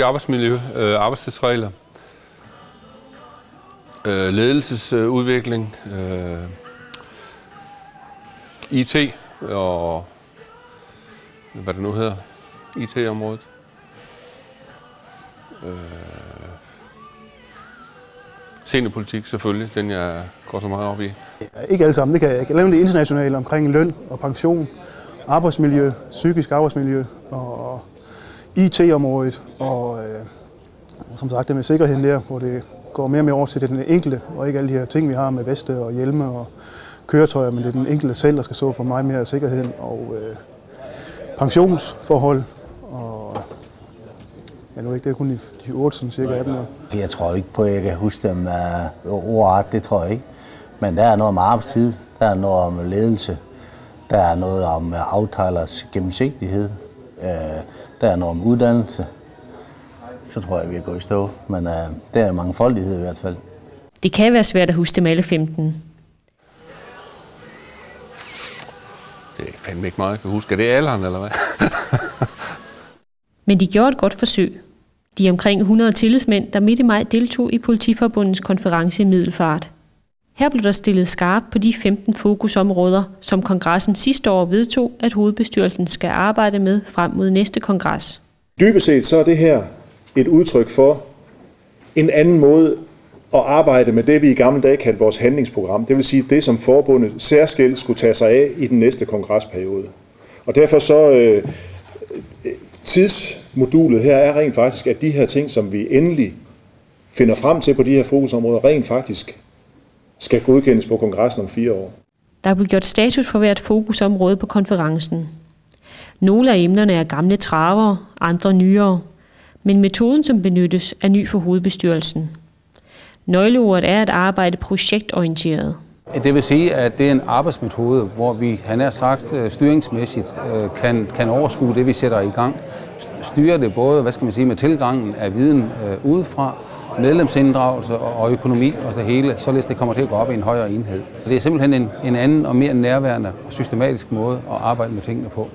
Arbejdsmiljø, arbejdstidsregler, ledelsesudvikling, IT og hvad det nu hedder, IT-området. Seniorpolitik selvfølgelig, den jeg går så meget op i. Ikke alle sammen, det kan jeg ikke. Jeg laver det internationale omkring løn og pension, arbejdsmiljø, psykisk arbejdsmiljø og IT-området og som sagt det med sikkerheden der, hvor det går mere og mere over til den enkelte, og ikke alle de her ting, vi har med veste og hjelme og køretøjer, men det er den enkelte selv, der skal så for meget mere sikkerheden og pensionsforhold. Og jeg ved ikke, det er kun de 8 sådan cirka 18 år. Jeg tror ikke på, at jeg kan huske dem ordret, det tror jeg ikke. Men der er noget om arbejdstid, der er noget om ledelse, der er noget om aftalers gennemsigtighed, der er noget om uddannelse. Så tror jeg, vi er gået i stå, men der er mangfoldighed i hvert fald. Det kan være svært at huske dem alle 15. Det er fandme ikke meget, jeg kan huske. Er det alderen, eller hvad? Men de gjorde et godt forsøg. De omkring 100 tillidsmænd, der midt i maj deltog i Politiforbundets konference i Middelfart. Her blev der stillet skarpt på de 15 fokusområder, som kongressen sidste år vedtog, at hovedbestyrelsen skal arbejde med frem mod næste kongres. Dybest set så er det her et udtryk for en anden måde at arbejde med det, vi i gamle dage kaldte vores handlingsprogram. Det vil sige det, som forbundet særskilt skulle tage sig af i den næste kongresperiode. Og derfor så tidsmodulet her er rent faktisk, at de her ting, som vi endelig finder frem til på de her fokusområder, rent faktisk skal godkendes på kongressen om 4 år. Der blev gjort status for hvert fokusområde på konferencen. Nogle af emnerne er gamle travere, andre nyere. Men metoden, som benyttes, er ny for hovedbestyrelsen. Nøgleordet er at arbejde projektorienteret. Det vil sige, at det er en arbejdsmetode, hvor vi, han har sagt, styringsmæssigt kan overskue det, vi sætter i gang. Styre det både, med tilgangen af viden udefra, medlemsinddragelse og økonomi og det hele, således det kommer til at gå op i en højere enhed. Det er simpelthen en anden og mere nærværende og systematisk måde at arbejde med tingene på.